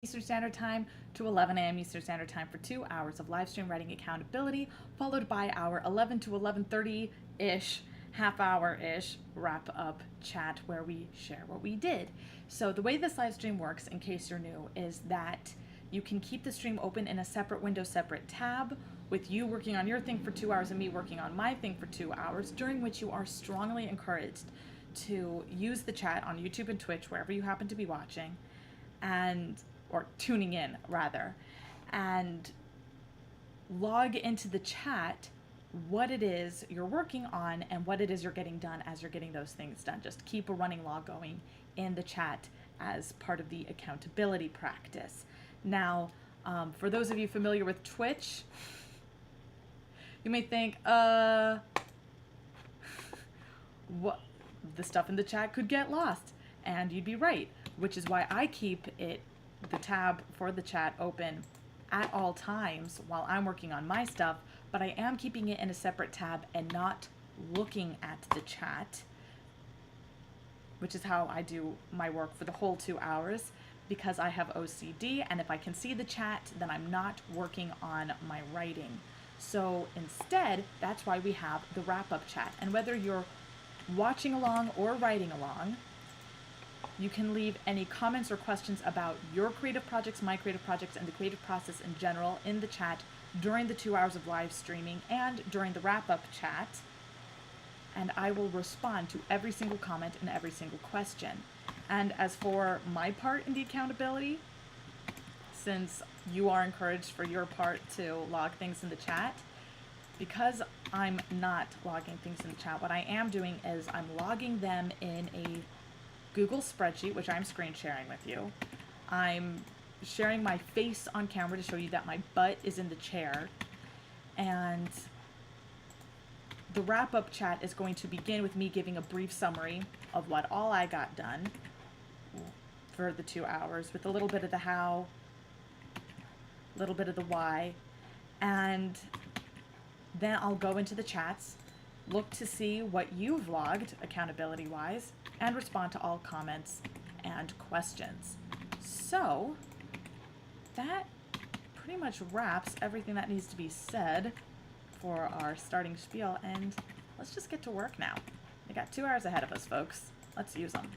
Eastern Standard Time to 11 a.m. Eastern Standard Time for 2 hours of live stream writing accountability, followed by our 11 to 11:30-ish, half hour-ish wrap up chat where we share what we did. So the way this live stream works, in case you're new, is that you can keep the stream open in a separate window, separate tab, with you working on your thing for 2 hours and me working on my thing for 2 hours, during which you are strongly encouraged to use the chat on YouTube and Twitch, wherever you happen to be watching, and or tuning in rather, and log into the chat what it is you're working on and what it is you're getting done as you're getting those things done. Just keep a running log going in the chat as part of the accountability practice. Now, for those of you familiar with Twitch, you may think, what, the stuff in the chat could get lost, and you'd be right, which is why I keep the tab for the chat open at all times while I'm working on my stuff, but I am keeping it in a separate tab and not looking at the chat, which is how I do my work for the whole 2 hours, because I have OCD, and if I can see the chat, then I'm not working on my writing. So instead, that's why we have the wrap-up chat. And whether you're watching along or writing along, you can leave any comments or questions about your creative projects, my creative projects, and the creative process in general in the chat during the 2 hours of live streaming and during the wrap-up chat, and I will respond to every single comment and every single question. And as for my part in the accountability, since you are encouraged for your part to log things in the chat, because I'm not logging things in the chat, what I am doing is I'm logging them in a Google spreadsheet, which I'm screen sharing with you. I'm sharing my face on camera to show you that my butt is in the chair. And the wrap-up chat is going to begin with me giving a brief summary of what all I got done for the 2 hours, with a little bit of the how, a little bit of the why, and then I'll go into the chats, look to see what you've logged accountability-wise, and respond to all comments and questions. So that pretty much wraps everything that needs to be said for our starting spiel, and let's just get to work now. We got 2 hours ahead of us, folks. Let's use them.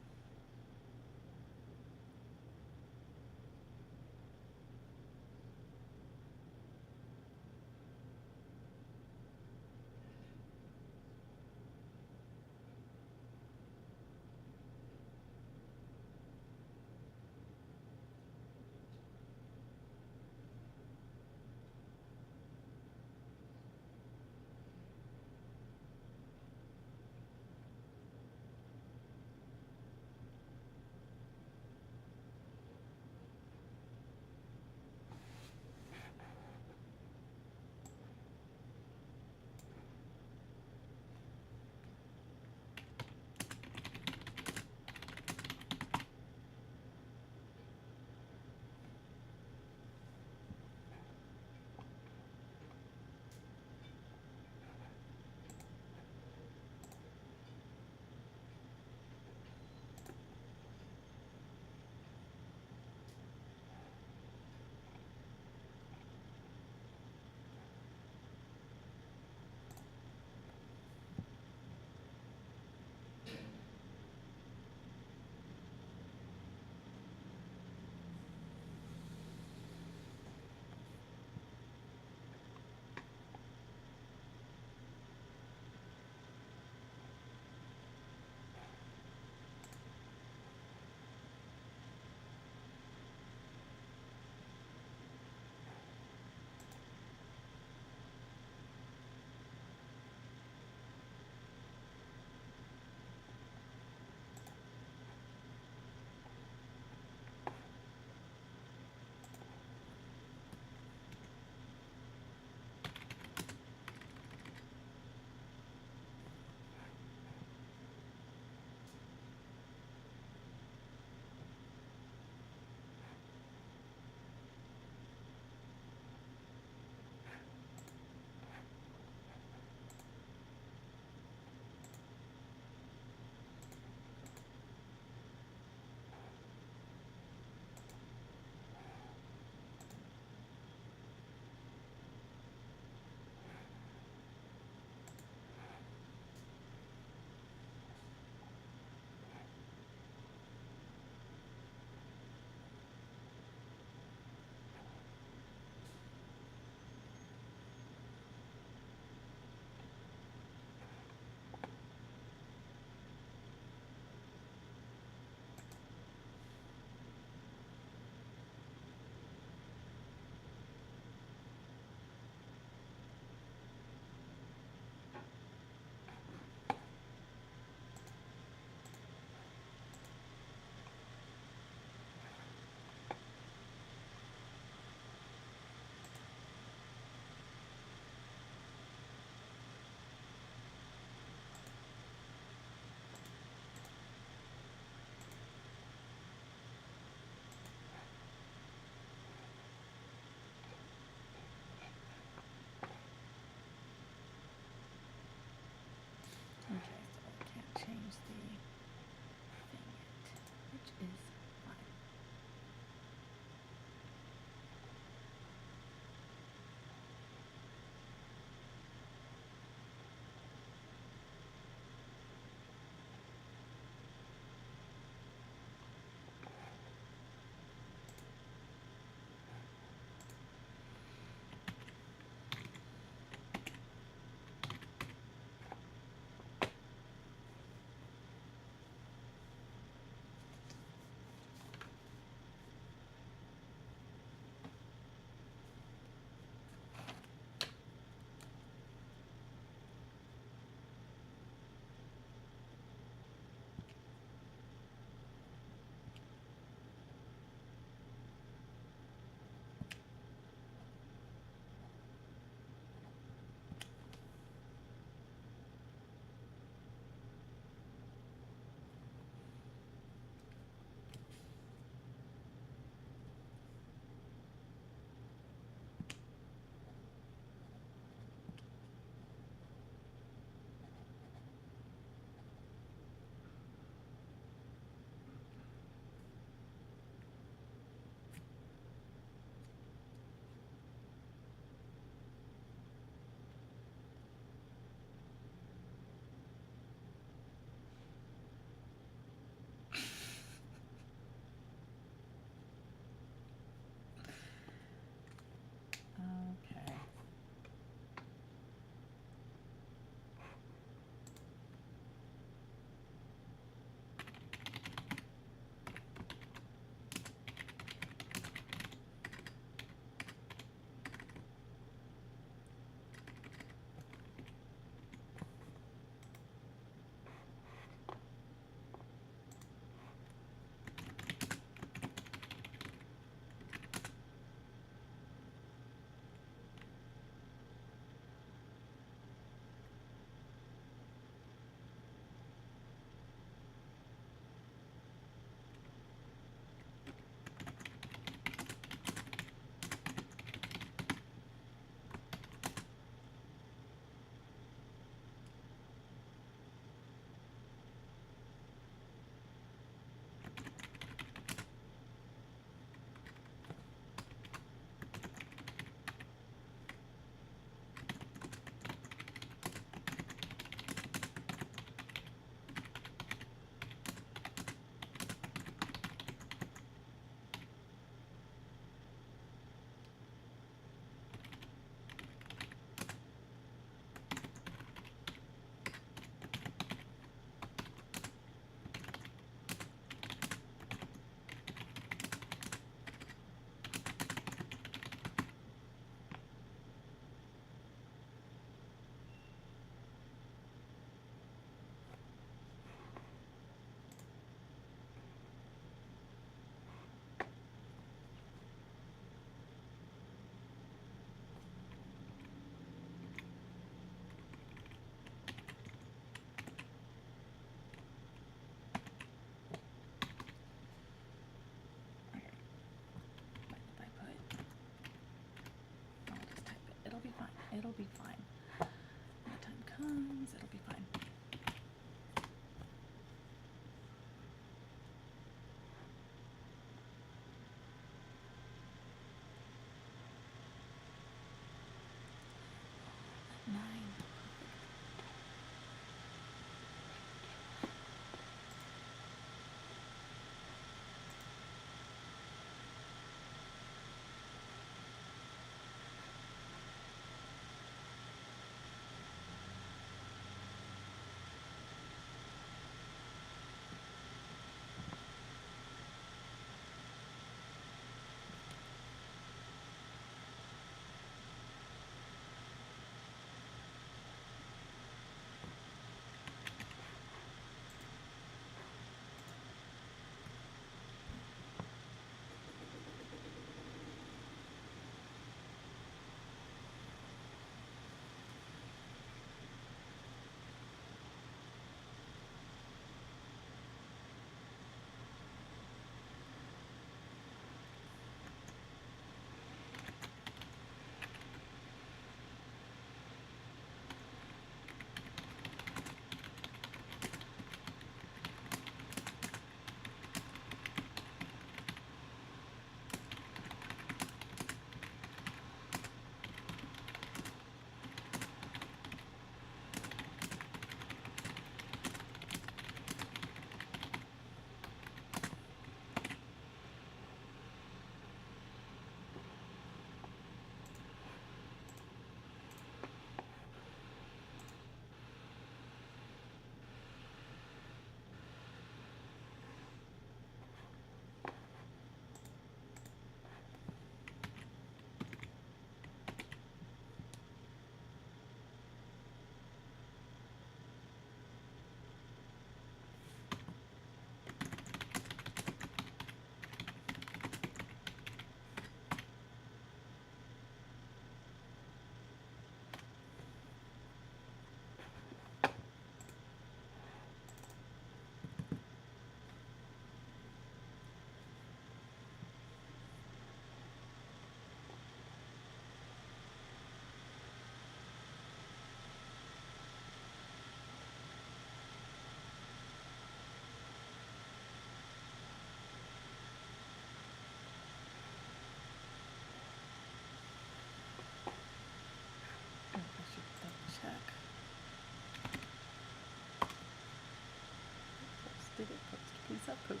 Posted.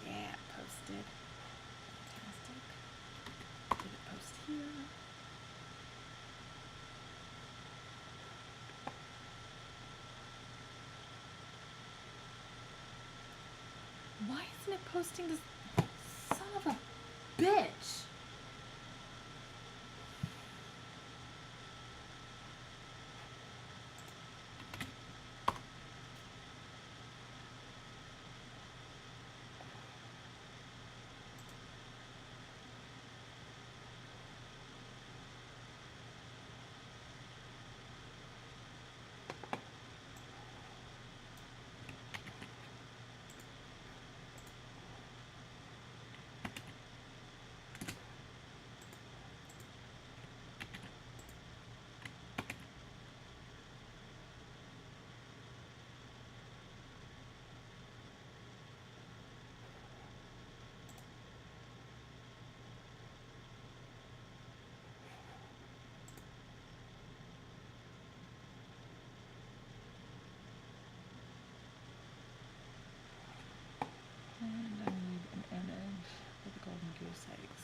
Yeah, posted. Fantastic. Did it post here? Why isn't it posting this? Son of a bitch! And I need an image for the golden goose eggs.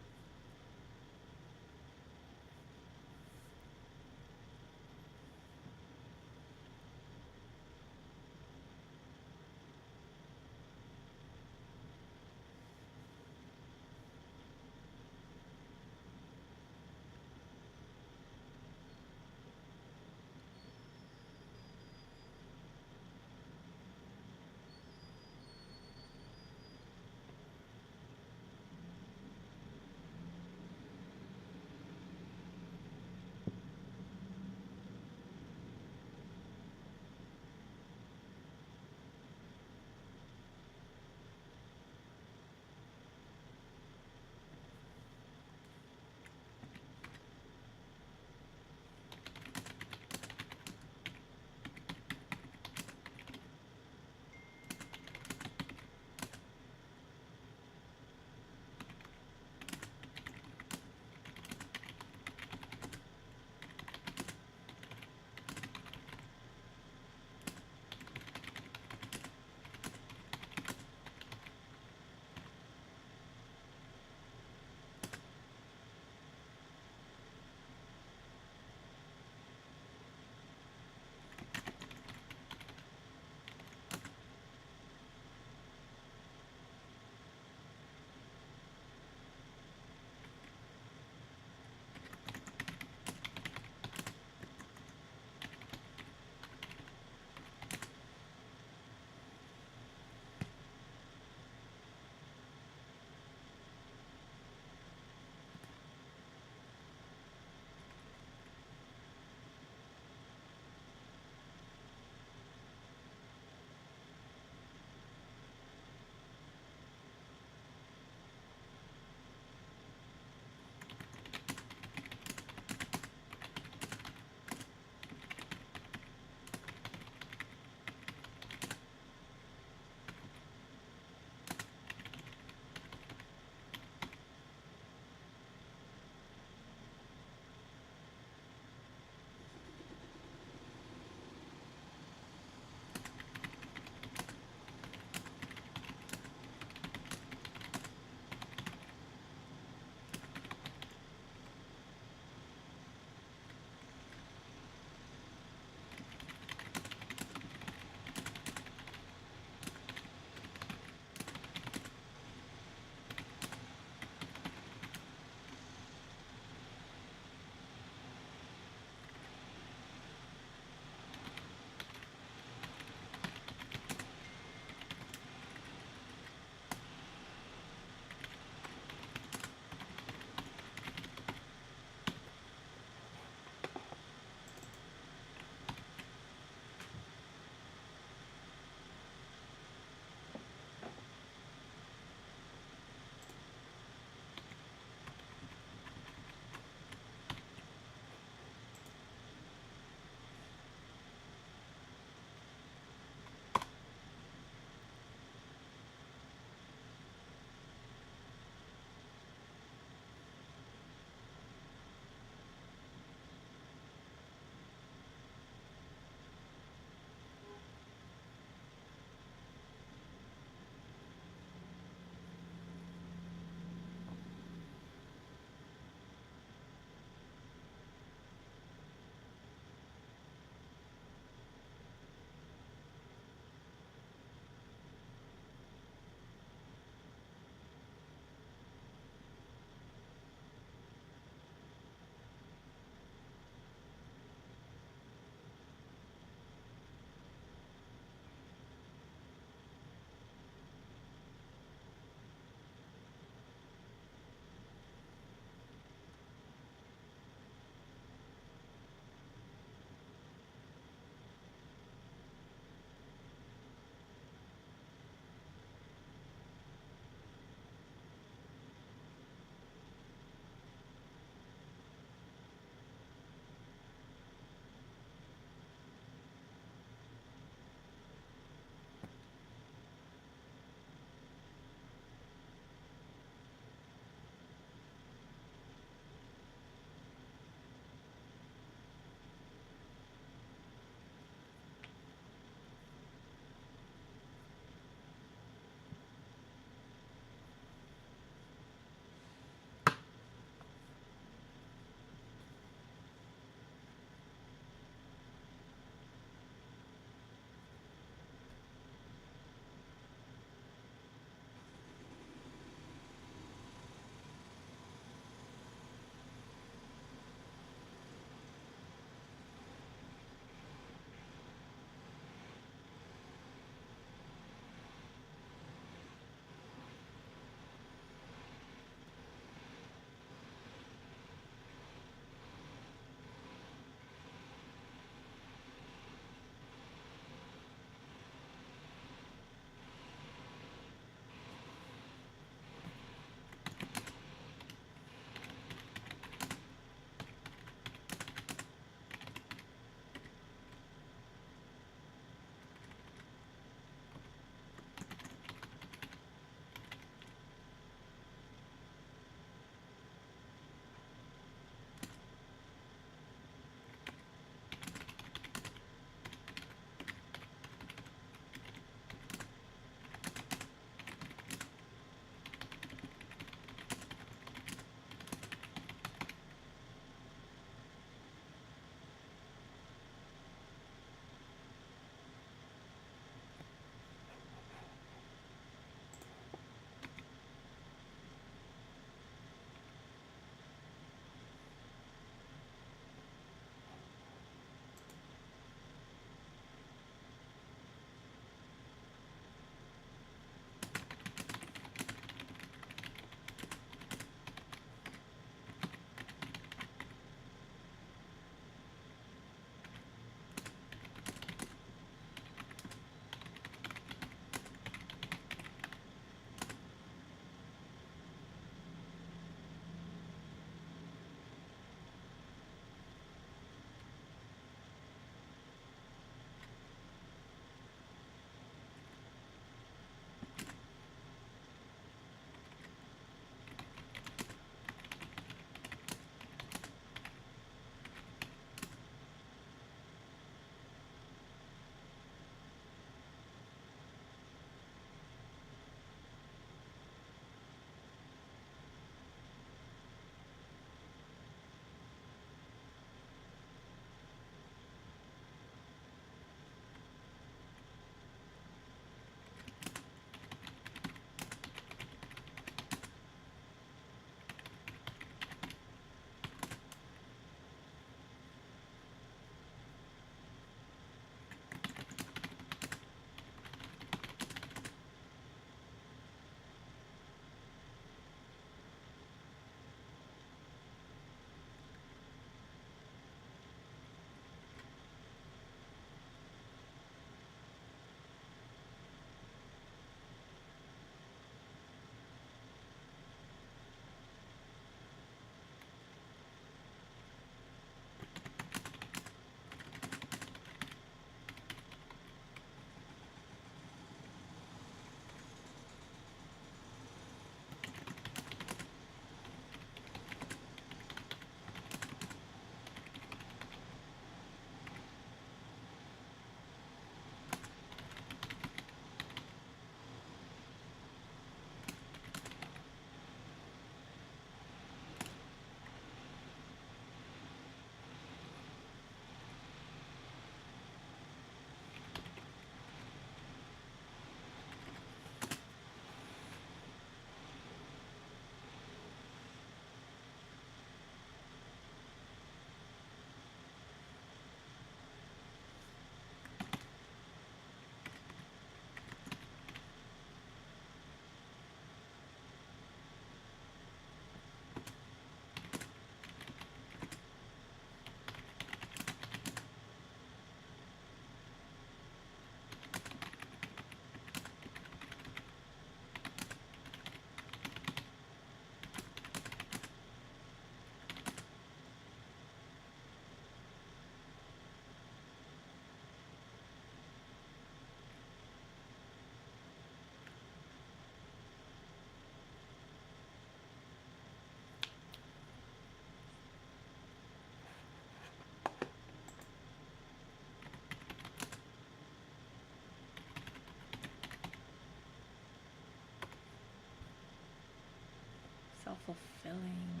self-fulfilling.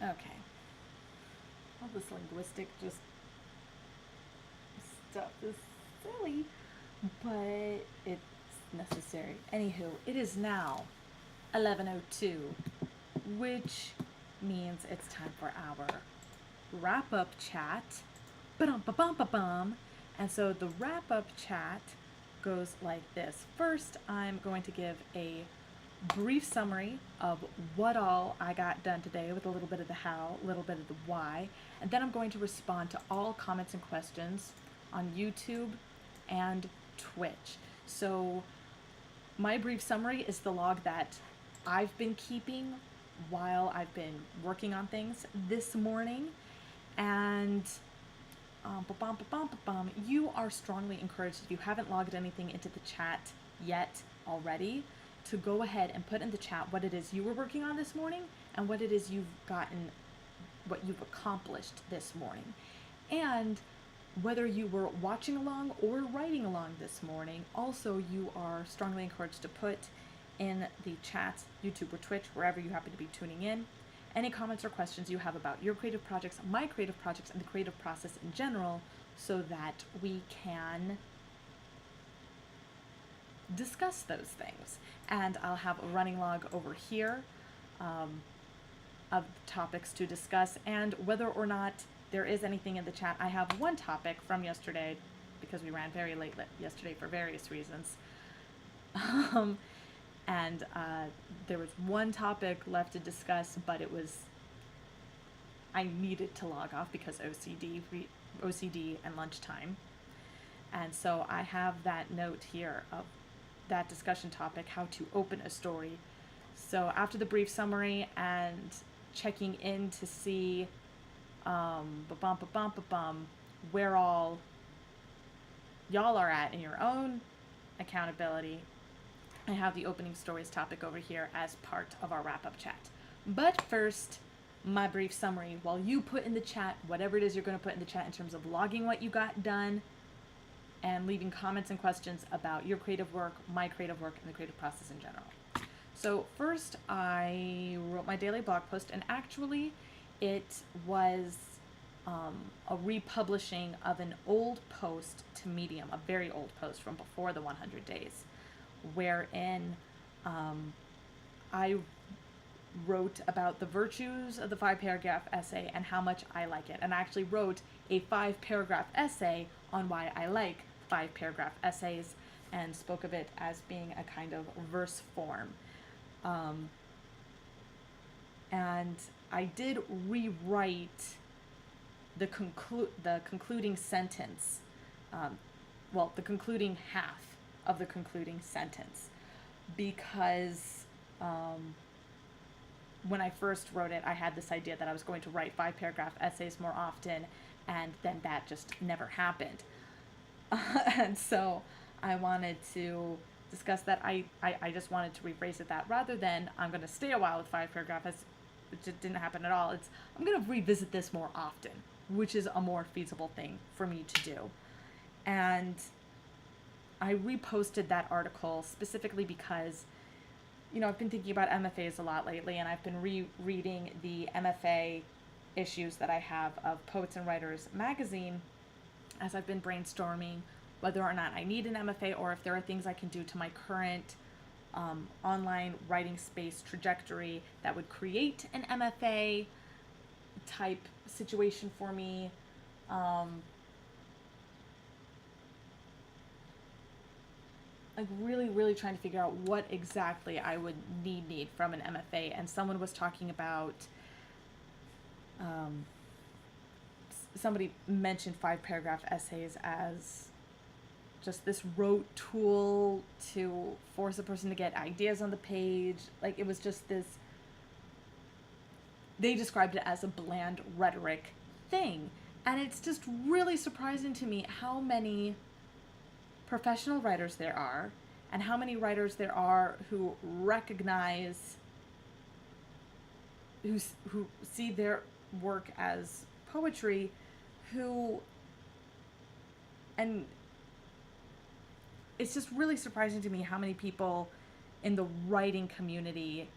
Okay. All this linguistic just stuff is silly, but it's necessary. Anywho, it is now 11:02, which means it's time for our wrap up chat. Ba-dum, ba-bum, ba-bum. And so the wrap up chat goes like this. First, I'm going to give a brief summary of what all I got done today with a little bit of the how, a little bit of the why, and then I'm going to respond to all comments and questions on YouTube and Twitch. So my brief summary is the log that I've been keeping while I've been working on things this morning. And you are strongly encouraged, if you haven't logged anything into the chat yet already, to go ahead and put in the chat what it is you were working on this morning and what it is what you've accomplished this morning. And whether you were watching along or writing along this morning, also you are strongly encouraged to put in the chats, YouTube or Twitch, wherever you happen to be tuning in, any comments or questions you have about your creative projects, my creative projects, and the creative process in general, so that we can discuss those things. And I'll have a running log over here of topics to discuss, and whether or not there is anything in the chat. I have one topic from yesterday, because we ran very late yesterday for various reasons. And there was one topic left to discuss, but I needed to log off because OCD and lunchtime. And so I have that note here of that discussion topic, how to open a story. So after the brief summary and checking in to see where all y'all are at in your own accountability, I have the opening stories topic over here as part of our wrap-up chat. But first, my brief summary, while you put in the chat whatever it is you're going to put in the chat in terms of logging what you got done and leaving comments and questions about your creative work, my creative work, and the creative process in general. So first, I wrote my daily blog post, and actually it was a republishing of an old post to Medium, a very old post from before the 100 days, wherein I wrote about the virtues of the 5-paragraph essay and how much I like it. And I actually wrote a 5-paragraph essay on why I like 5-paragraph essays and spoke of it as being a kind of verse form. And I did rewrite the concluding sentence, the concluding half of the concluding sentence, because when I first wrote it, I had this idea that I was going to write 5-paragraph essays more often, and then that just never happened. And so I wanted to discuss that. I just wanted to rephrase it that rather than I'm going to stay a while with 5-paragraph essays, which it didn't happen at all. I'm going to revisit this more often, which is a more feasible thing for me to do. And I reposted that article specifically because, I've been thinking about MFAs a lot lately, and I've been rereading the MFA issues that I have of Poets and Writers magazine as I've been brainstorming whether or not I need an MFA or if there are things I can do to my current online writing space trajectory that would create an MFA type situation for me. Like really trying to figure out what exactly I would need from an MFA. And someone was talking about, somebody mentioned 5-paragraph essays as just this rote tool to force a person to get ideas on the page. Like, it was just this, they described it as a bland rhetoric thing. And it's just really surprising to me how many professional writers there are, and how many writers there are who recognize, who see their work as poetry, and it's just really surprising to me how many people in the writing community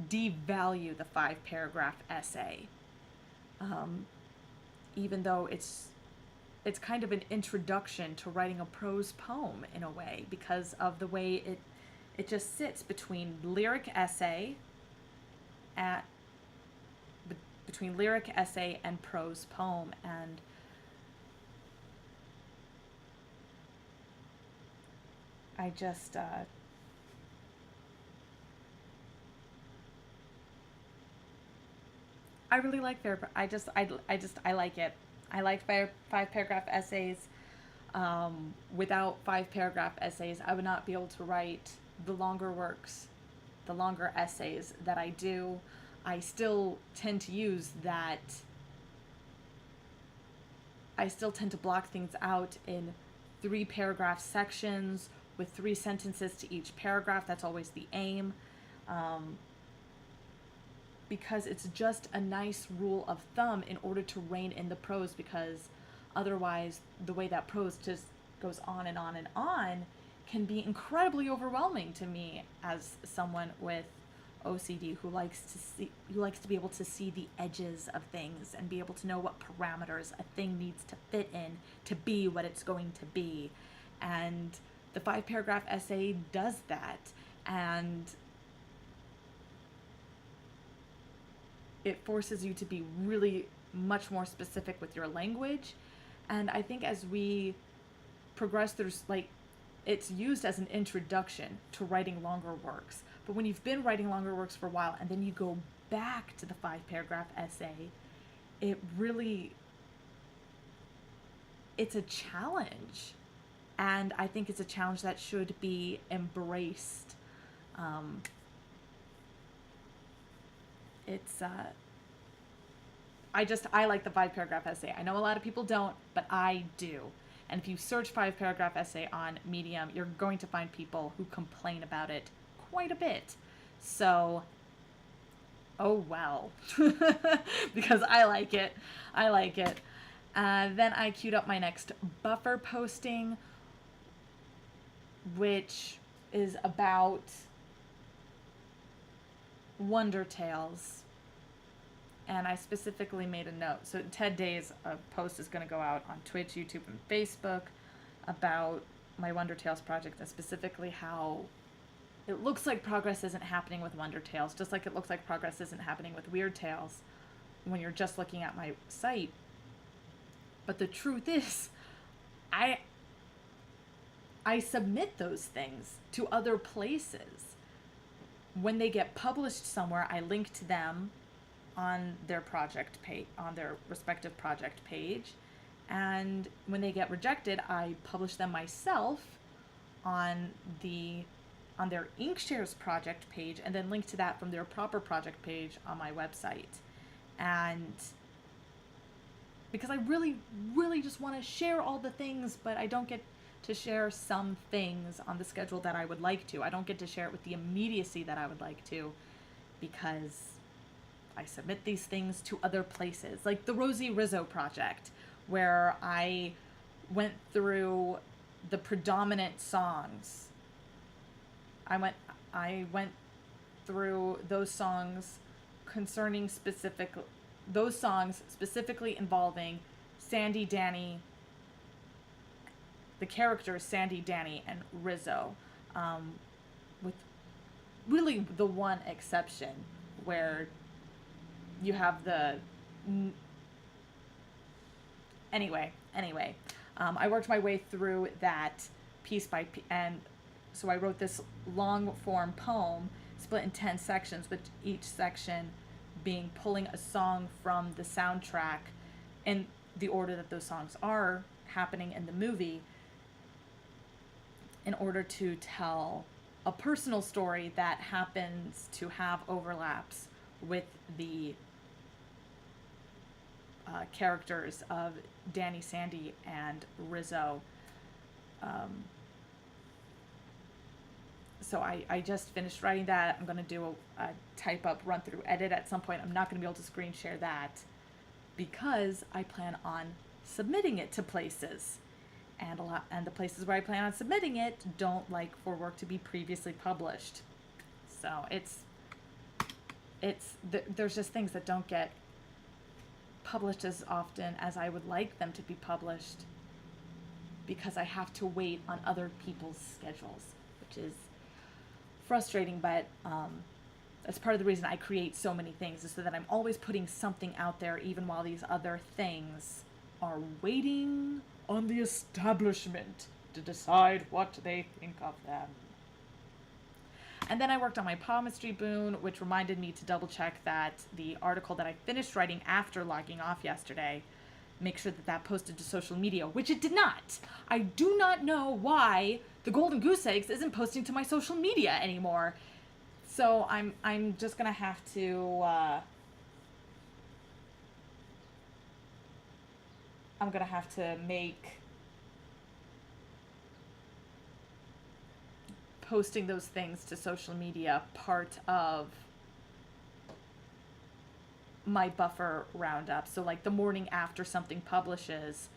devalue the 5-paragraph essay, even though it's kind of an introduction to writing a prose poem in a way, because of the way it just sits between lyric essay at between lyric essay and prose poem. And I just I really like I like it. I like 5-paragraph essays. Without 5-paragraph essays, I would not be able to write the longer works, the longer essays that I do. I still tend to use that. I still tend to block things out in 3-paragraph sections with 3 sentences to each paragraph. That's always the aim. Because it's just a nice rule of thumb in order to rein in the prose, because otherwise the way that prose just goes on and on and on can be incredibly overwhelming to me as someone with OCD who likes to be able to see the edges of things and be able to know what parameters a thing needs to fit in to be what it's going to be. And the 5-paragraph essay does that, and it forces you to be really much more specific with your language. And I think as we progress through, like, it's used as an introduction to writing longer works. But when you've been writing longer works for a while and then you go back to the 5-paragraph essay, it's a challenge. And I think it's a challenge that should be embraced. I like the 5-paragraph essay. I know a lot of people don't, but I do. And if you search 5-paragraph essay on Medium, you're going to find people who complain about it quite a bit. So, oh well. Because I like it. Then I queued up my next buffer posting, which is about Wonder Tales. And I specifically made a note. So TED Days, a post is going to go out on Twitch, YouTube, and Facebook about my Wonder Tales project, and specifically how it looks like progress isn't happening with Wonder Tales, just like it looks like progress isn't happening with Weird Tales when you're just looking at my site. But the truth is, I submit those things to other places. When they get published somewhere, I link to them on their project page, on their respective project page. And when they get rejected, I publish them myself on their Inkshares project page, and then link to that from their proper project page on my website. And because I really, really just want to share all the things, but I don't get to share some things on the schedule that I would like to. I don't get to share it with the immediacy that I would like to, because I submit these things to other places, like the Rosie Rizzo project, where I went through the predominant songs. I went through those songs specifically involving Sandy, Danny, the characters Sandy, Danny, and Rizzo, with really the one exception where you have anyway, I worked my way through that piece by piece, and so I wrote this long form poem split in 10 sections, with each section being pulling a song from the soundtrack in the order that those songs are happening in the movie, in order to tell a personal story that happens to have overlaps with the characters of Danny, Sandy, and Rizzo. So I just finished writing that. I'm going to do a type up, run through, edit at some point. I'm not going to be able to screen share that because I plan on submitting it to places. And the places where I plan on submitting it don't like for work to be previously published. So there's just things that don't get published as often as I would like them to be published because I have to wait on other people's schedules, which is frustrating, but that's part of the reason I create so many things, is so that I'm always putting something out there, even while these other things are waiting on the establishment to decide what they think of them. And then I worked on my palmistry boon, which reminded me to double check that the article that I finished writing after logging off yesterday, make sure that that posted to social media, which it did not. I do not know why the Golden Goose Eggs isn't posting to my social media anymore. So I'm just gonna have to make posting those things to social media part of my buffer roundup. So like the morning after something publishes,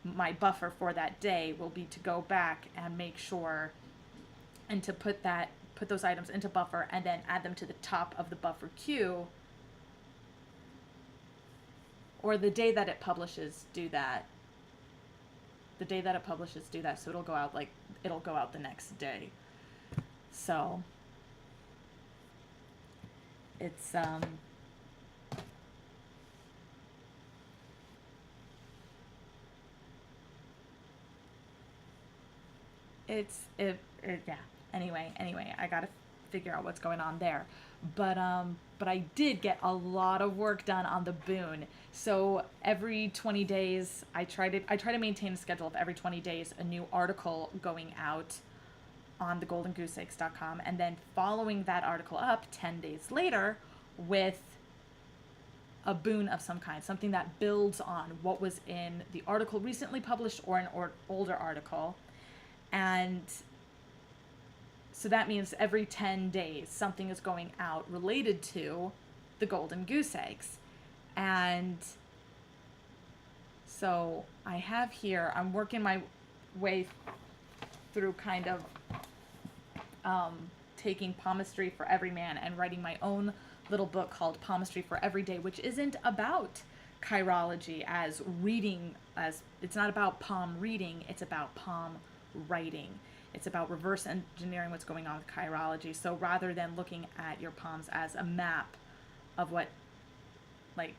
my buffer for that day will be to go back and make sure and to put those items into buffer and then add them to the top of the buffer queue. Or the day that it publishes, do that. The day that it publishes, do that. So it'll go out the next day. So it's yeah. Anyway, I gotta figure out what's going on there. But I did get a lot of work done on the boon. So every 20 days, I try to maintain a schedule of every 20 days a new article going out on thegoldengooseeggs.com, and then following that article up 10 days later with a boon of some kind, something that builds on what was in the article recently published or an older article. And so that means every 10 days something is going out related to the Golden Goose Eggs. And so I have here, I'm working my way through kind of taking palmistry for every man and writing my own little book called Palmistry for Every Day, which isn't about chirology as it's not about palm reading, it's about palm writing. It's about reverse engineering what's going on with chirology. So rather than looking at your palms as a map of what, like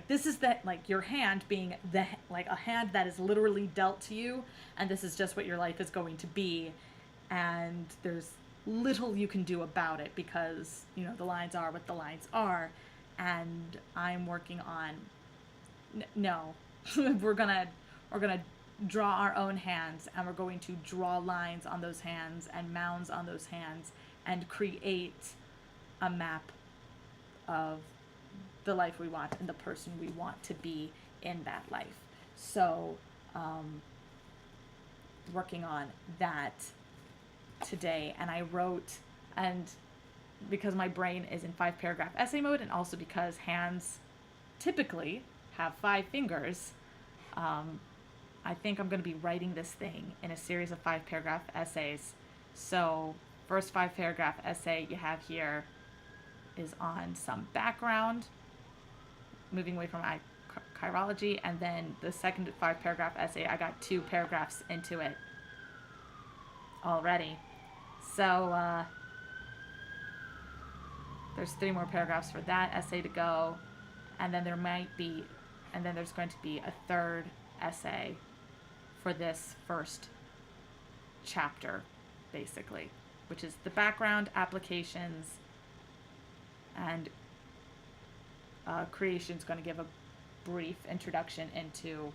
this is that, like your hand being a hand that is literally dealt to you, and this is just what your life is going to be, and there's little you can do about it because, the lines are what the lines are. And I'm working on, no, we're gonna draw our own hands, and we're going to draw lines on those hands and mounds on those hands and create a map of the life we want and the person we want to be in that life. So working on that today. And I wrote, and because my brain is in 5-paragraph essay mode, and also because hands typically have 5 fingers, I think I'm going to be writing this thing in a series of 5-paragraph essays. So first 5-paragraph essay you have here is on some background, moving away from chirology, and then the second 5-paragraph essay, I got 2 paragraphs into it already. So there's 3 more paragraphs for that essay to go, and then there's going to be a third essay for this first chapter, basically, which is the background, applications, and creation's going to give a brief introduction into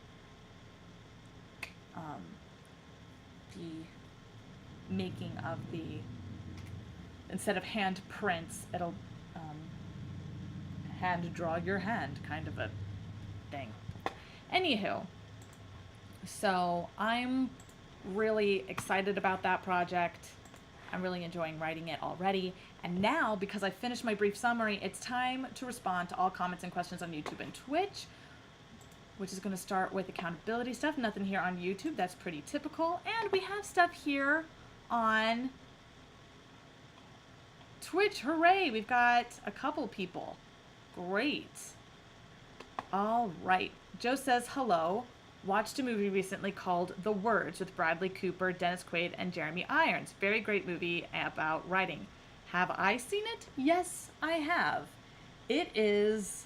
the making of instead of hand prints, it'll hand draw your hand kind of a thing. Anywho, so I'm really excited about that project. I'm really enjoying writing it already. And now, because I finished my brief summary, it's time to respond to all comments and questions on YouTube and Twitch, which is going to start with accountability stuff. Nothing here on YouTube. That's pretty typical. And we have stuff here on Twitch, hooray! We've got a couple people. Great. All right. Joe says, hello. Watched a movie recently called The Words with Bradley Cooper, Dennis Quaid, and Jeremy Irons. Very great movie about writing. Have I seen it? Yes, I have. It is...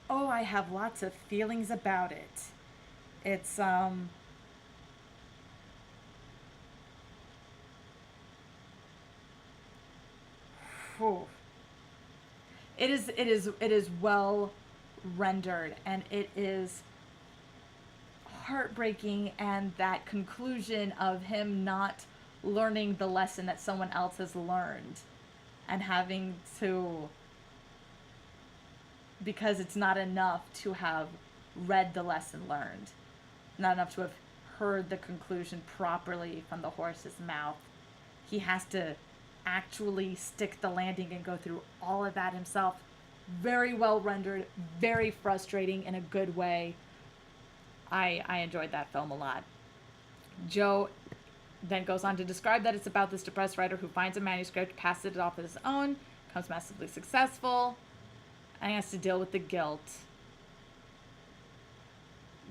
Oh, I have lots of feelings about it. It's, whew. It is well rendered, and it is heartbreaking, and that conclusion of him not learning the lesson that someone else has learned and having to, because it's not enough to have read the lesson learned, not enough to have heard the conclusion properly from the horse's mouth. He has to actually stick the landing and go through all of that himself. Very well rendered, very frustrating in a good way. I enjoyed that film a lot. Joe then goes on to describe that it's about this depressed writer who finds a manuscript, passes it off as his own, becomes massively successful, and has to deal with the guilt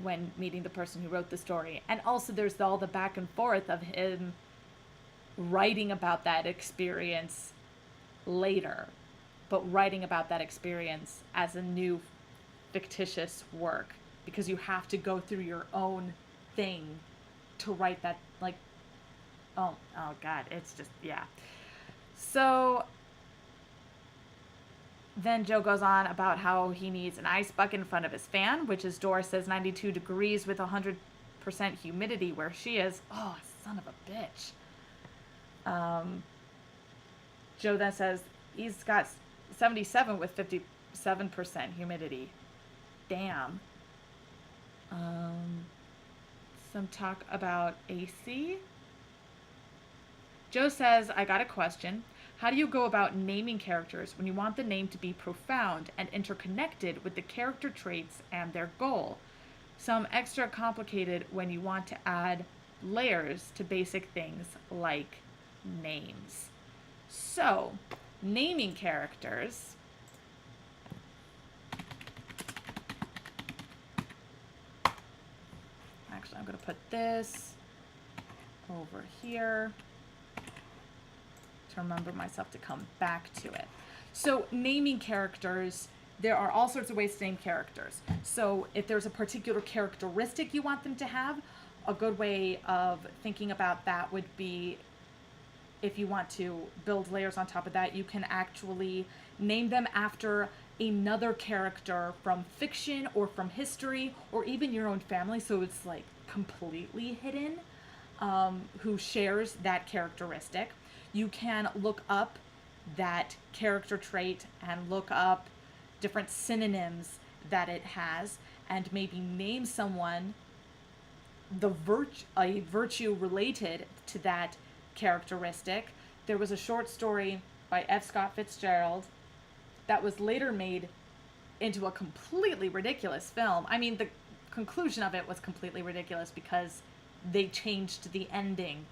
when meeting the person who wrote the story. And also there's all the back and forth of him writing about that experience later, but writing about that experience as a new fictitious work, because you have to go through your own thing to write that, like, oh god, it's just, yeah. So then Joe goes on about how he needs an ice bucket in front of his fan, which his door says 92 degrees with 100% humidity where she is. Oh, son of a bitch. Joe then says he's got 77 with 57% humidity. Damn. Some talk about AC. Joe says, I got a question. How do you go about naming characters when you want the name to be profound and interconnected with the character traits and their goal? Some extra complicated when you want to add layers to basic things like names. So, naming characters. Actually, I'm going to put this over here to remember myself to come back to it. So, naming characters, there are all sorts of ways to name characters. So, if there's a particular characteristic you want them to have, a good way of thinking about that would be, if you want to build layers on top of that, you can actually name them after another character from fiction or from history or even your own family, so it's like completely hidden, who shares that characteristic. You can look up that character trait and look up different synonyms that it has and maybe name someone a virtue related to that characteristic. There was a short story by F. Scott Fitzgerald that was later made into a completely ridiculous film. I mean, the conclusion of it was completely ridiculous because they changed the ending.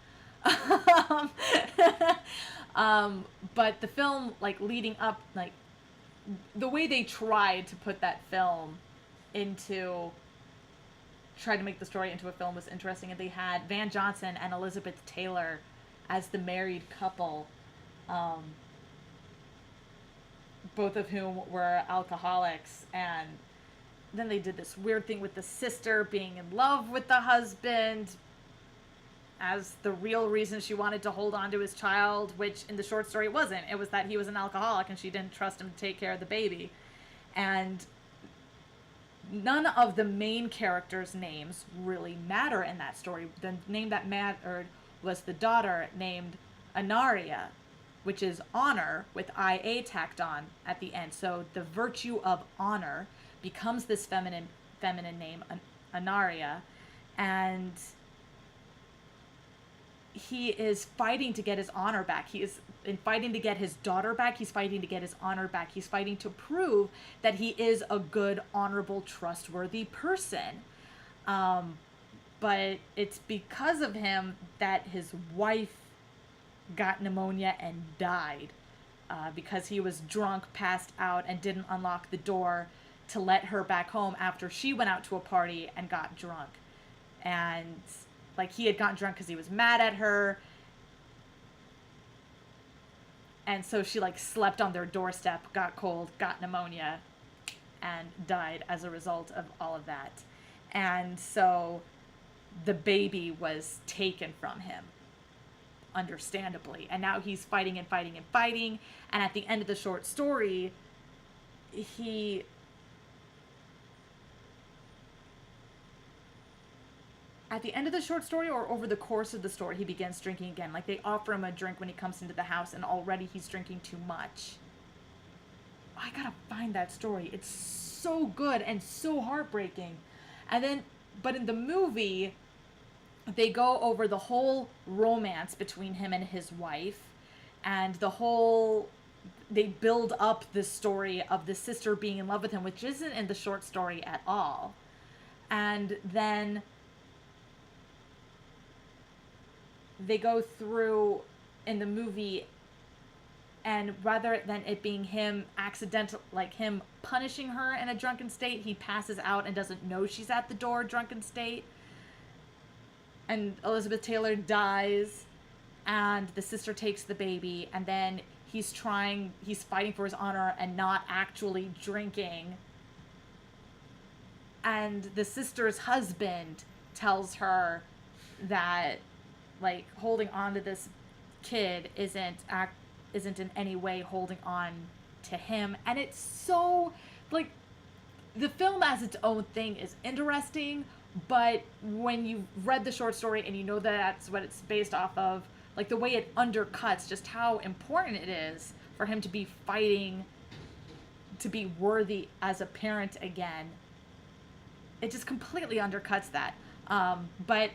But the film, like, leading up, like, the way they tried to put that film tried to make the story into a film was interesting, and they had Van Johnson and Elizabeth Taylor as the married couple, both of whom were alcoholics, and then they did this weird thing with the sister being in love with the husband as the real reason she wanted to hold on to his child, which in the short story it wasn't. It was that he was an alcoholic and she didn't trust him to take care of the baby. And none of the main characters' names really matter in that story. The name that mattered was the daughter named Anaria, which is honor with IA tacked on at the end. So the virtue of honor becomes this feminine name, Anaria, and he is fighting to get his honor back. He is fighting to get his daughter back. He's fighting to get his honor back. He's fighting to prove that he is a good, honorable, trustworthy person. But but it's because of him that his wife got pneumonia and died, because he was drunk, passed out, and didn't unlock the door to let her back home after she went out to a party and got drunk. And like, he had gotten drunk because he was mad at her, and so she like slept on their doorstep, got cold, got pneumonia, and died as a result of all of that. And so the baby was taken from him, understandably, and now he's fighting and fighting and fighting. And at the end of the short story, he at the end of the short story, or over the course of the story, he begins drinking again. Like, they offer him a drink when he comes into the house, and already he's drinking too much. I gotta find that story. It's so good and so heartbreaking. And then, but in the movie, they go over the whole romance between him and his wife, and they build up the story of the sister being in love with him, which isn't in the short story at all. And then they go through in the movie, and rather than it being him accidental, like him punishing her in a drunken state, he passes out and doesn't know she's at the door, drunken state. And Elizabeth Taylor dies, and the sister takes the baby, and then he's fighting for his honor and not actually drinking. And the sister's husband tells her that, like, holding on to this kid isn't in any way holding on to him. And it's so, like, the film as its own thing is interesting, but when you've read the short story and you know that that's what it's based off of, like, the way it undercuts just how important it is for him to be fighting to be worthy as a parent again, it just completely undercuts that. But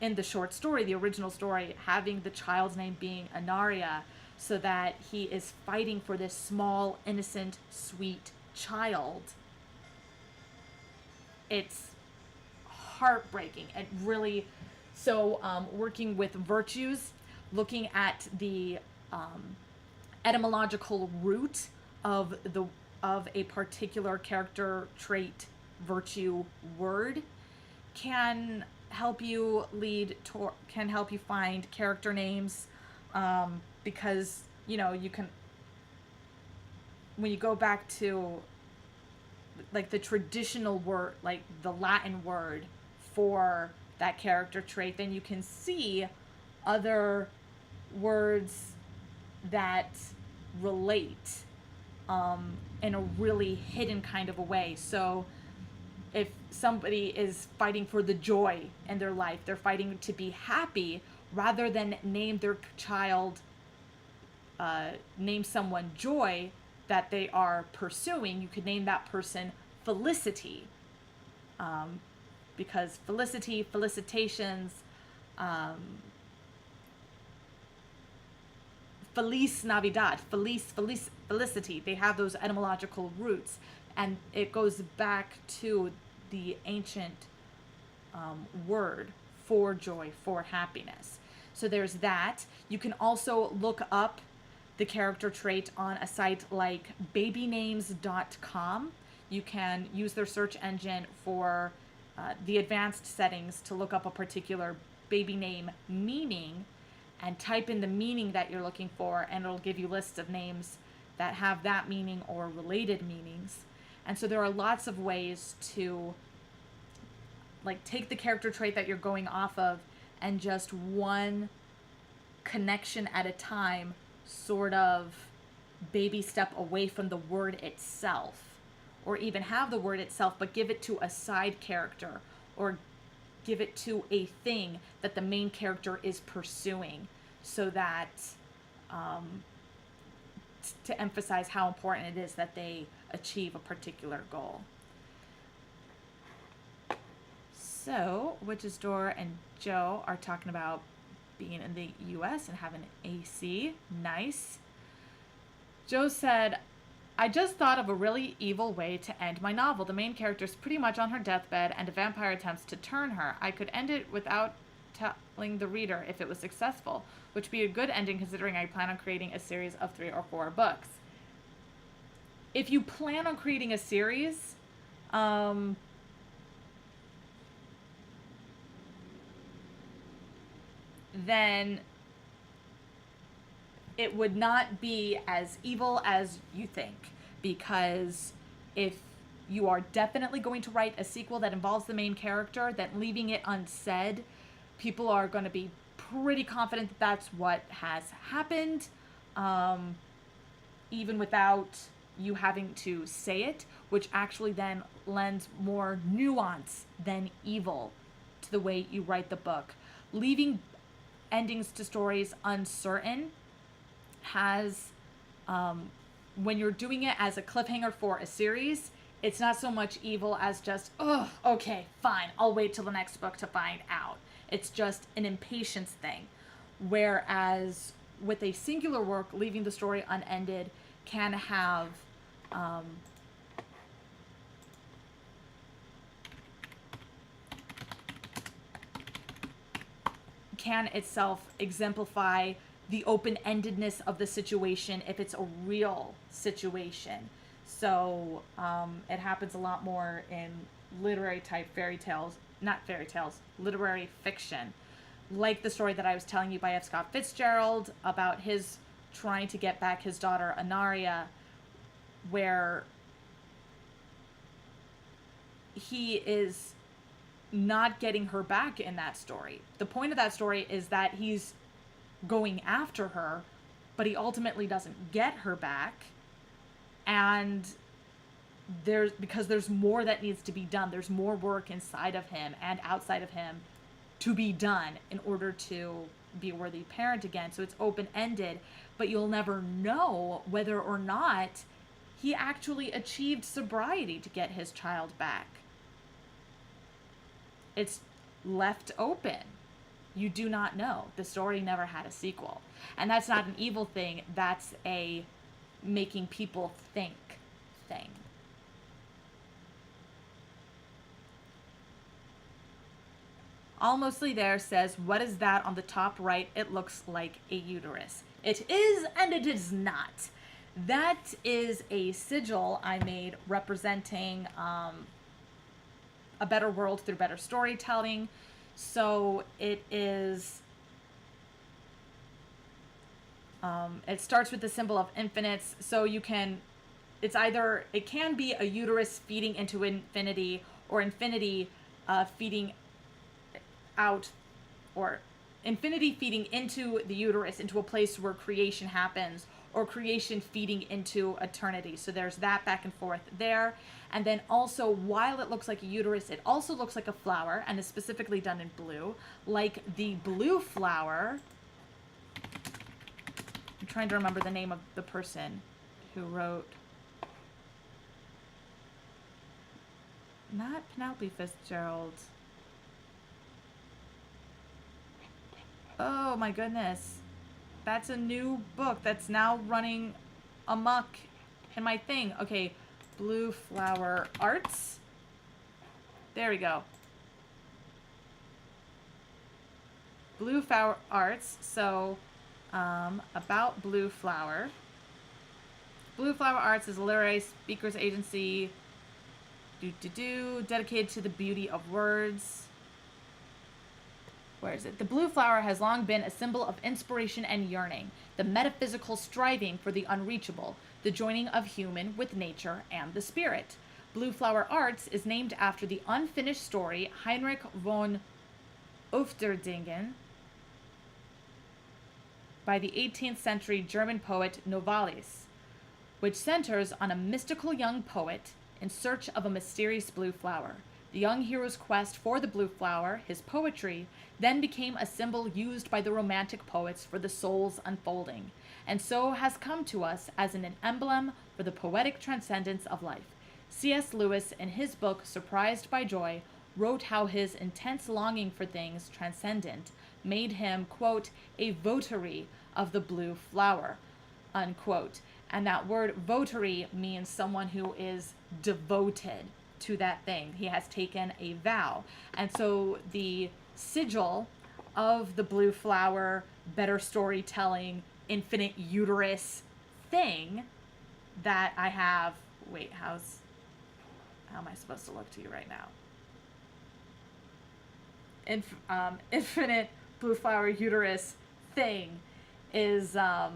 in the short story, the original story, having the child's name being Anaria, so that he is fighting for this small, innocent, sweet child, it's heartbreaking. And really, so working with virtues, looking at the etymological root of a particular character trait, virtue, word, can help you find character names, because, you know, you can, when you go back to, like, the traditional word, like the Latin word for that character trait, then you can see other words that relate in a really hidden kind of a way. So if somebody is fighting for the joy in their life, they're fighting to be happy, rather than name their child, name someone Joy that they are pursuing, you could name that person Felicity. Because felicity, felicitations, Feliz Navidad, Felicity, they have those etymological roots. And it goes back to the ancient word for joy, for happiness. So there's that. You can also look up the character trait on a site like babynames.com. You can use their search engine for the advanced settings to look up a particular baby name meaning, and type in the meaning that you're looking for, and it'll give you lists of names that have that meaning or related meanings. And so there are lots of ways to, like, take the character trait that you're going off of, and just one connection at a time, sort of baby step away from the word itself, or even have the word itself, but give it to a side character, or give it to a thing that the main character is pursuing, so that to emphasize how important it is that they achieve a particular goal. So, Witch's Door and Joe are talking about being in the US and having AC. Nice. Joe said, I just thought of a really evil way to end my novel. The main character's pretty much on her deathbed and a vampire attempts to turn her. I could end it without telling the reader if it was successful, which would be a good ending considering I plan on creating a series of 3 or 4 books. If you plan on creating a series, then it would not be as evil as you think, because if you are definitely going to write a sequel that involves the main character, then leaving it unsaid, people are going to be pretty confident that that's what has happened, even without you having to say it, which actually then lends more nuance than evil to the way you write the book. Leaving endings to stories uncertain has, when you're doing it as a cliffhanger for a series, it's not so much evil as just, oh, okay, fine, I'll wait till the next book to find out. It's just an impatience thing. Whereas with a singular work, leaving the story unended can have, can itself exemplify the open-endedness of the situation if it's a real situation. So it happens a lot more in literary type literary fiction. Like the story that I was telling you by F. Scott Fitzgerald about his trying to get back his daughter Anaria, where he is not getting her back in that story. The point of that story is that he's going after her, but he ultimately doesn't get her back. And because there's more that needs to be done. There's more work inside of him and outside of him to be done in order to be a worthy parent again. So it's open-ended, but you'll never know whether or not he actually achieved sobriety to get his child back. It's left open. You do not know. The story never had a sequel. And that's not an evil thing. That's a making people think thing. Almostly There says, what is that on the top right? It looks like a uterus. It is and it is not. That is a sigil I made representing a better world through better storytelling. So it is, it starts with the symbol of infinites. So you can, it's either, it can be a uterus feeding into infinity, or infinity feeding out, or infinity feeding into the uterus, into a place where creation happens, or creation feeding into eternity. So there's that back and forth there. And then also, while it looks like a uterus, it also looks like a flower, and is specifically done in blue, like the blue flower. I'm trying to remember the name of the person who wrote, not Penelope Fitzgerald. Oh my goodness. That's a new book that's now running amok in my thing. Okay, Blue Flower Arts. There we go. Blue Flower Arts. So, about Blue Flower. Blue Flower Arts is a literary speakers agency dedicated to the beauty of words. Where is it? The blue flower has long been a symbol of inspiration and yearning, the metaphysical striving for the unreachable, the joining of human with nature and the spirit. Blue Flower Arts is named after the unfinished story Heinrich von Ufterdingen by the 18th century German poet Novalis, which centers on a mystical young poet in search of a mysterious blue flower. The young hero's quest for the blue flower, his poetry, then became a symbol used by the Romantic poets for the soul's unfolding, and so has come to us as an emblem for the poetic transcendence of life. C.S. Lewis, in his book Surprised by Joy, wrote how his intense longing for things transcendent made him, quote, a votary of the blue flower, unquote. And that word votary means someone who is devoted to that thing. He has taken a vow. And so the sigil of the blue flower, better storytelling, infinite uterus thing that I have. Wait, how am I supposed to look to you right now? Infinite blue flower uterus thing is the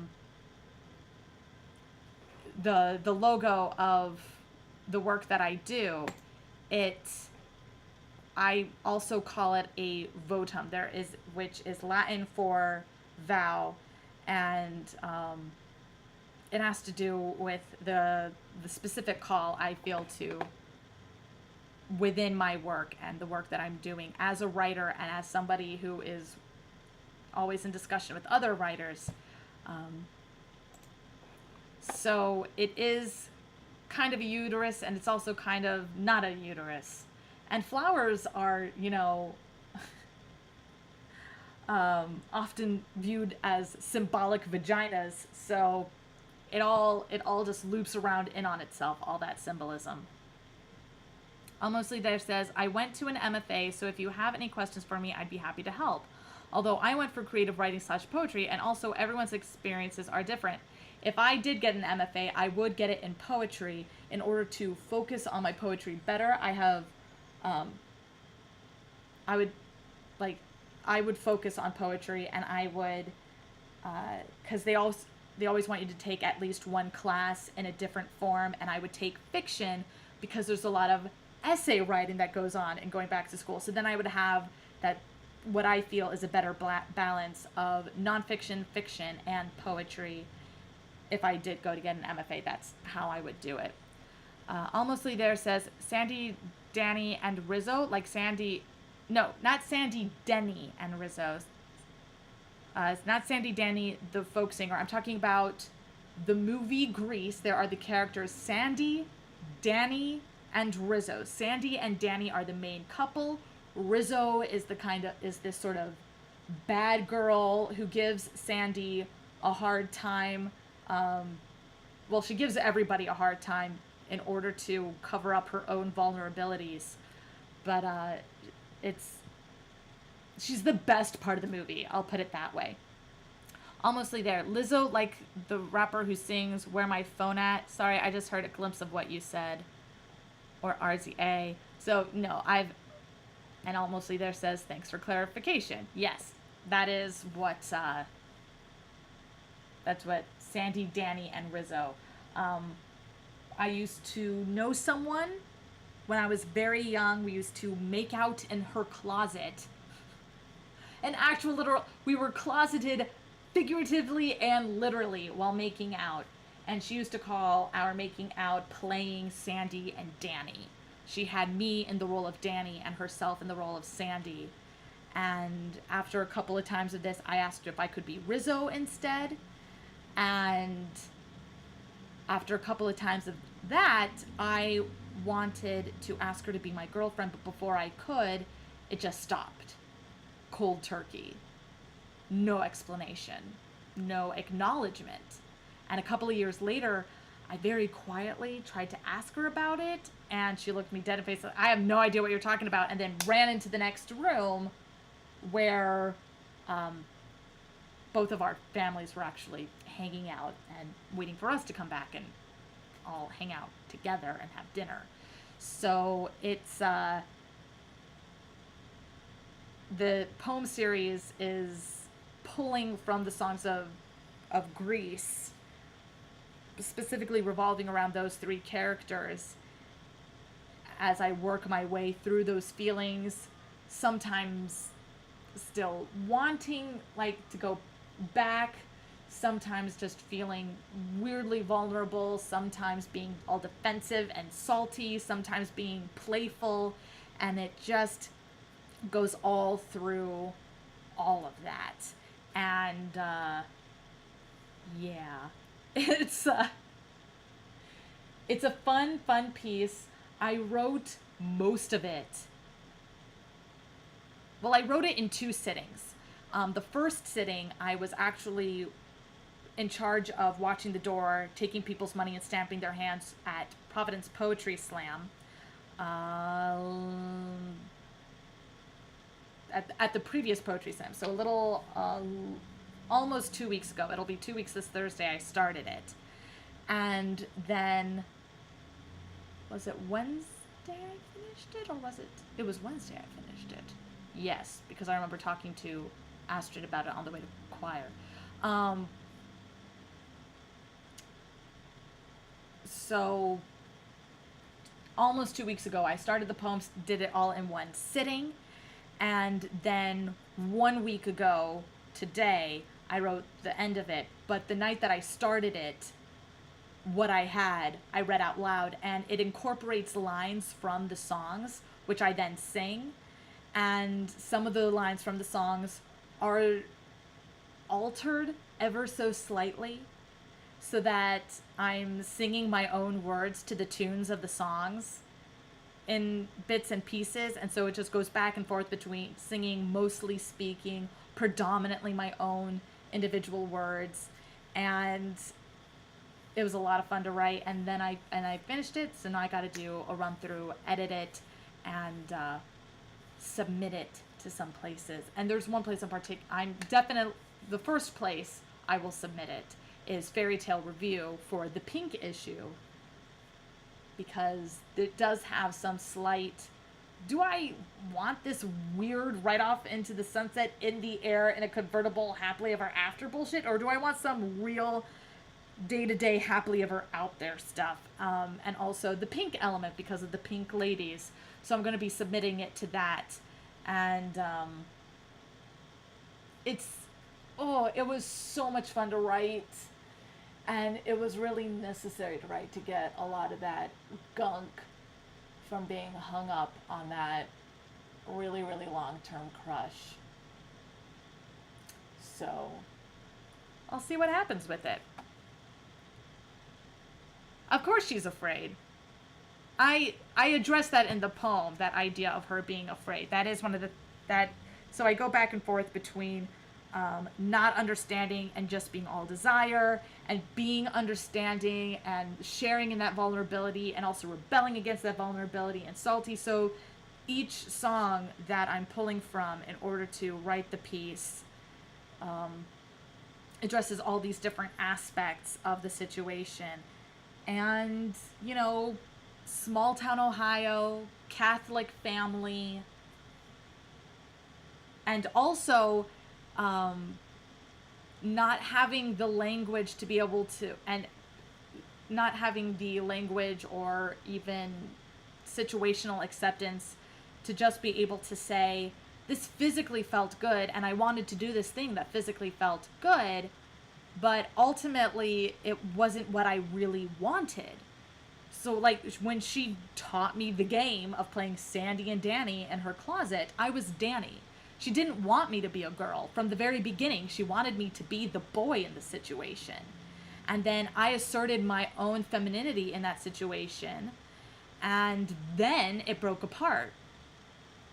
logo of the work that I do. I also call it a votum. Which is Latin for vow, and it has to do with the specific call I feel to within my work and the work that I'm doing as a writer and as somebody who is always in discussion with other writers. So it is kind of a uterus, and it's also kind of not a uterus. And flowers are, often viewed as symbolic vaginas. So it all just loops around in on itself, all that symbolism. Mostly there says, I went to an MFA, so if you have any questions for me, I'd be happy to help. Although I went for creative writing / poetry, and also everyone's experiences are different. If I did get an MFA, I would get it in poetry in order to focus on my poetry better. I would focus on poetry, and I would, because they always want you to take at least one class in a different form, and I would take fiction because there's a lot of essay writing that goes on and going back to school. So then I would have that, what I feel is a better balance of nonfiction, fiction, and poetry. If I did go to get an MFA, that's how I would do it. Almostly there says, Sandy, Danny, and Rizzo, like Sandy, no, not Sandy, Denny, and Rizzo. It's not Sandy, Danny, the folk singer. I'm talking about the movie Grease. There are the characters Sandy, Danny, and Rizzo. Sandy and Danny are the main couple. Rizzo is this sort of bad girl who gives Sandy a hard time. She gives everybody a hard time in order to cover up her own vulnerabilities. But she's the best part of the movie, I'll put it that way. Almostly there. Lizzo, like the rapper who sings Where My Phone At. Sorry, I just heard a glimpse of what you said. Or RZA. So, no, and Almostly there says, thanks for clarification. Yes, that is what, that's what Sandy, Danny, and Rizzo. I used to know someone when I was very young. We used to make out in her closet. We were closeted figuratively and literally while making out. And she used to call our making out playing Sandy and Danny. She had me in the role of Danny and herself in the role of Sandy. And after a couple of times of this, I asked her if I could be Rizzo instead. And after a couple of times of that, I wanted to ask her to be my girlfriend, but before I could, it just stopped. Cold turkey. No explanation. No acknowledgement. And a couple of years later, I very quietly tried to ask her about it, and she looked me dead in the face, like, I have no idea what you're talking about, and then ran into the next room where both of our families were actually hanging out and waiting for us to come back and all hang out together and have dinner. So it's the poem series is pulling from the songs of Grease, specifically revolving around those three characters as I work my way through those feelings, sometimes still wanting to go back, sometimes just feeling weirdly vulnerable, sometimes being all defensive and salty, sometimes being playful, and it just goes all through all of that. And it's a fun piece. I wrote most of it. Well, I wrote it in 2 sittings. The first sitting, I was actually in charge of watching the door, taking people's money and stamping their hands at Providence Poetry Slam. At the previous Poetry Slam. So a little, almost 2 weeks ago. It'll be 2 weeks this Thursday I started it. And then, was it Wednesday I finished it? Or was it? It was Wednesday I finished it. Yes, because I remember talking to Astrid about it on the way to choir. So almost 2 weeks ago, I started the poems, did it all in one sitting. And then 1 week ago, today, I wrote the end of it. But the night that I started it, what I had, I read out loud. And it incorporates lines from the songs, which I then sing. And some of the lines from the songs are altered ever so slightly, so that I'm singing my own words to the tunes of the songs in bits and pieces. And so it just goes back and forth between singing, mostly speaking, predominantly my own individual words. And it was a lot of fun to write. And then I finished it, so now I got to do a run through, edit it, and submit it to some places. And there's one place in particular, I'm definitely, the first place I will submit it is Fairy Tale Review for the Pink issue, because it does have some slight, do I want this weird right off into the sunset in the air in a convertible happily ever after bullshit, or do I want some real day-to-day happily ever out there stuff? And also the pink element because of the pink ladies, so I'm going to be submitting it to that. And it was so much fun to write, and it was really necessary to write to get a lot of that gunk from being hung up on that really, really long-term crush. So I'll see what happens with it. Of course she's afraid. I address that in the poem, that idea of her being afraid. That is one of so I go back and forth between not understanding and just being all desire, and being understanding and sharing in that vulnerability, and also rebelling against that vulnerability and salty. So each song that I'm pulling from in order to write the piece addresses all these different aspects of the situation. And, small town Ohio, Catholic family, and also not having the language to be able to, and not having the language or even situational acceptance to just be able to say, this physically felt good, and I wanted to do this thing that physically felt good, but ultimately it wasn't what I really wanted. So, like, when she taught me the game of playing Sandy and Danny in her closet, I was Danny. She didn't want me to be a girl. From the very beginning, she wanted me to be the boy in the situation. And then I asserted my own femininity in that situation, and then it broke apart.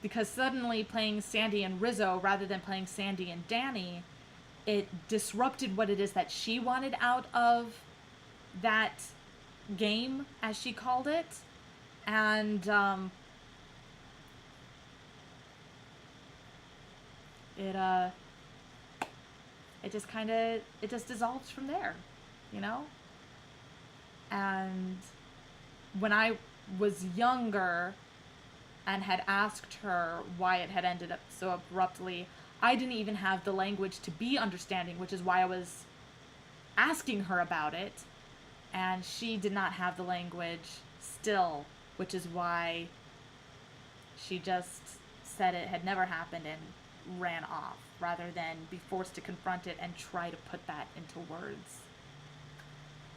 Because suddenly playing Sandy and Rizzo rather than playing Sandy and Danny, it disrupted what it is that she wanted out of that game, as she called it. And it just dissolves from there, And when I was younger and had asked her why it had ended up so abruptly, I didn't even have the language to be understanding, which is why I was asking her about it. And she did not have the language still, which is why she just said it had never happened and ran off, rather than be forced to confront it and try to put that into words.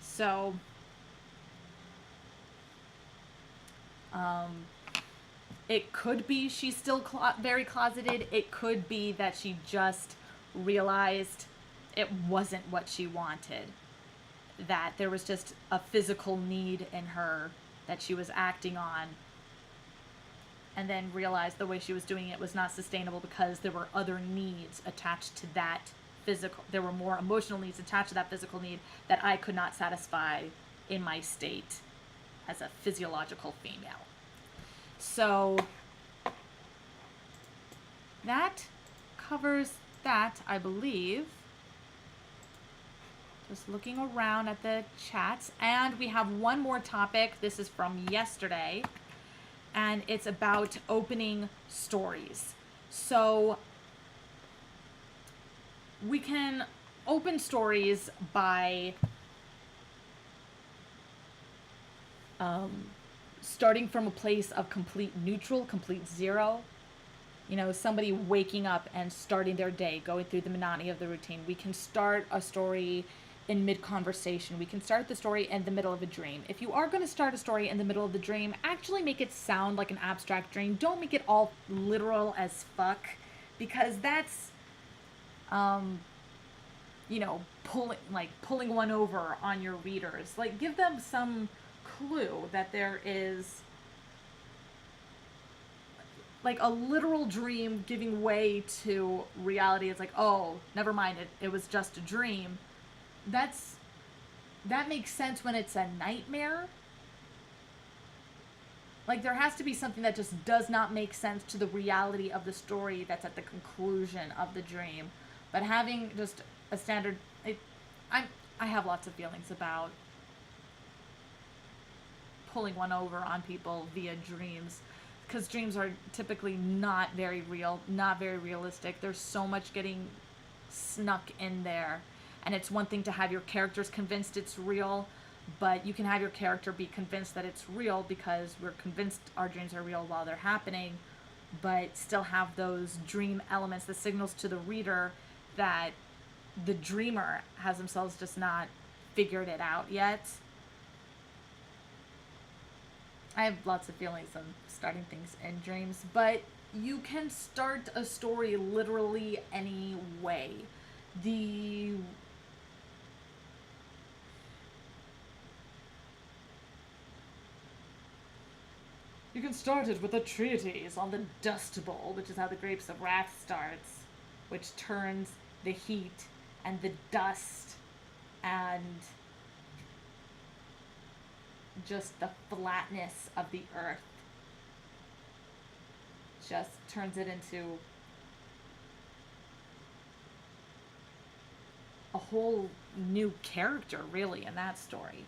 So, it could be she's still very closeted. It could be that she just realized it wasn't what she wanted. That there was just a physical need in her that she was acting on, and then realized the way she was doing it was not sustainable because there were other needs attached to that physical, there were more emotional needs attached to that physical need that I could not satisfy in my state as a physiological female. So that covers that, I believe. Just looking around at the chats. And we have one more topic. This is from yesterday. And it's about opening stories. So we can open stories by starting from a place of complete neutral, complete zero. You know, somebody waking up and starting their day, going through the monotony of the routine. We can start a story in mid-conversation. We can start the story in the middle of a dream. If you are going to start a story in the middle of the dream, actually make it sound like an abstract dream. Don't make it all literal as fuck, because that's, you know, pulling one over on your readers. Like, give them some clue that there is like a literal dream giving way to reality. It's like, oh, never mind, it was just a dream. That makes sense when it's a nightmare. Like, there has to be something that just does not make sense to the reality of the story that's at the conclusion of the dream. But having just a standard, I have lots of feelings about pulling one over on people via dreams, because dreams are typically not very real, not very realistic. There's so much getting snuck in there. And it's one thing to have your characters convinced it's real, but you can have your character be convinced that it's real because we're convinced our dreams are real while they're happening, but still have those dream elements, the signals to the reader that the dreamer has themselves just not figured it out yet. I have lots of feelings on starting things in dreams, but you can start a story literally any way. You can start it with a treatise on the Dust Bowl, which is how the Grapes of Wrath starts, which turns the heat and the dust and just the flatness of the earth, just turns it into a whole new character, really, in that story.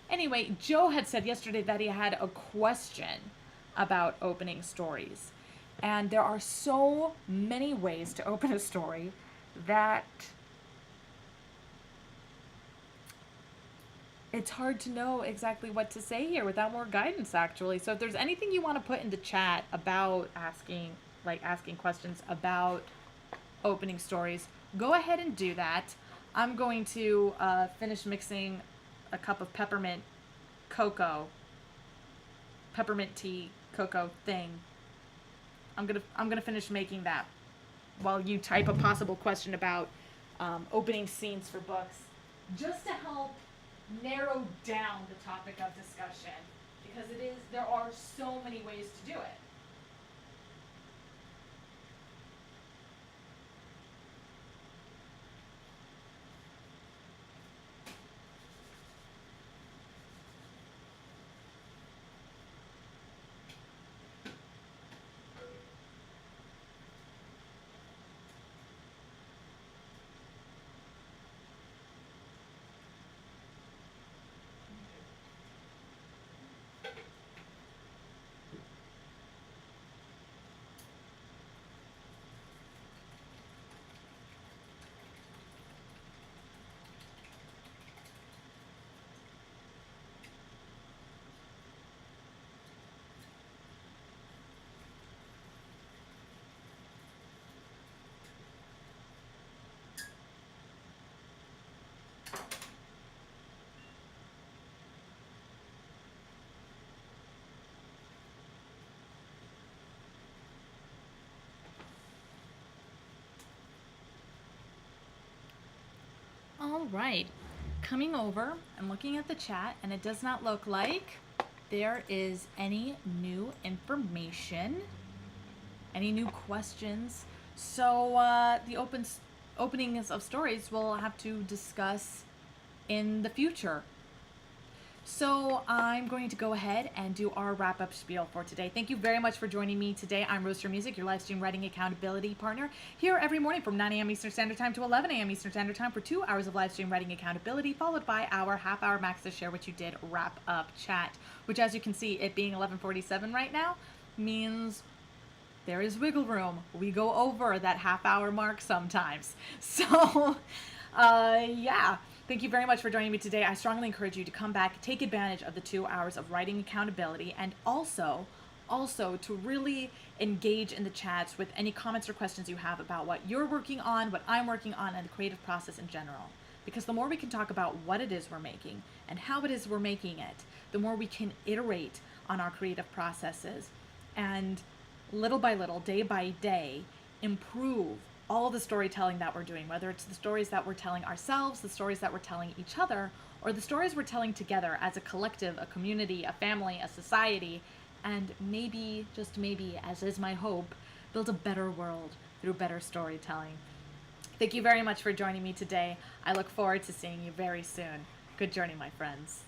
Anyway, Joe had said yesterday that he had a question about opening stories. And there are so many ways to open a story that it's hard to know exactly what to say here without more guidance, actually. So if there's anything you want to put into chat about asking questions about opening stories, go ahead and do that. I'm going to finish mixing a cup of peppermint tea cocoa thing. I'm gonna finish making that while you type a possible question about opening scenes for books, just to help narrow down the topic of discussion, because there are so many ways to do it. All right, coming over and looking at the chat, and it does not look like there is any new information. any new questions. So the openings of stories we'll have to discuss in the future. So I'm going to go ahead and do our wrap-up spiel for today. Thank you very much for joining me today. I'm Roaster Music, your live stream writing accountability partner, here every morning from 9 a.m. Eastern Standard Time to 11 a.m. Eastern Standard Time for 2 hours of live stream writing accountability, followed by our half-hour Max to Share What You Did wrap-up chat, which, as you can see, it being 11:47 right now, means there is wiggle room. We go over that half-hour mark sometimes. So, yeah. Thank you very much for joining me today. I strongly encourage you to come back, take advantage of the 2 hours of writing accountability, and also to really engage in the chats with any comments or questions you have about what you're working on, what I'm working on, and the creative process in general. Because the more we can talk about what it is we're making and how it is we're making it, the more we can iterate on our creative processes and little by little, day by day, improve all the storytelling that we're doing, whether it's the stories that we're telling ourselves, the stories that we're telling each other, or the stories we're telling together as a collective, a community, a family, a society, and maybe, just maybe, as is my hope, build a better world through better storytelling. Thank you very much for joining me today. I look forward to seeing you very soon. Good journey, my friends.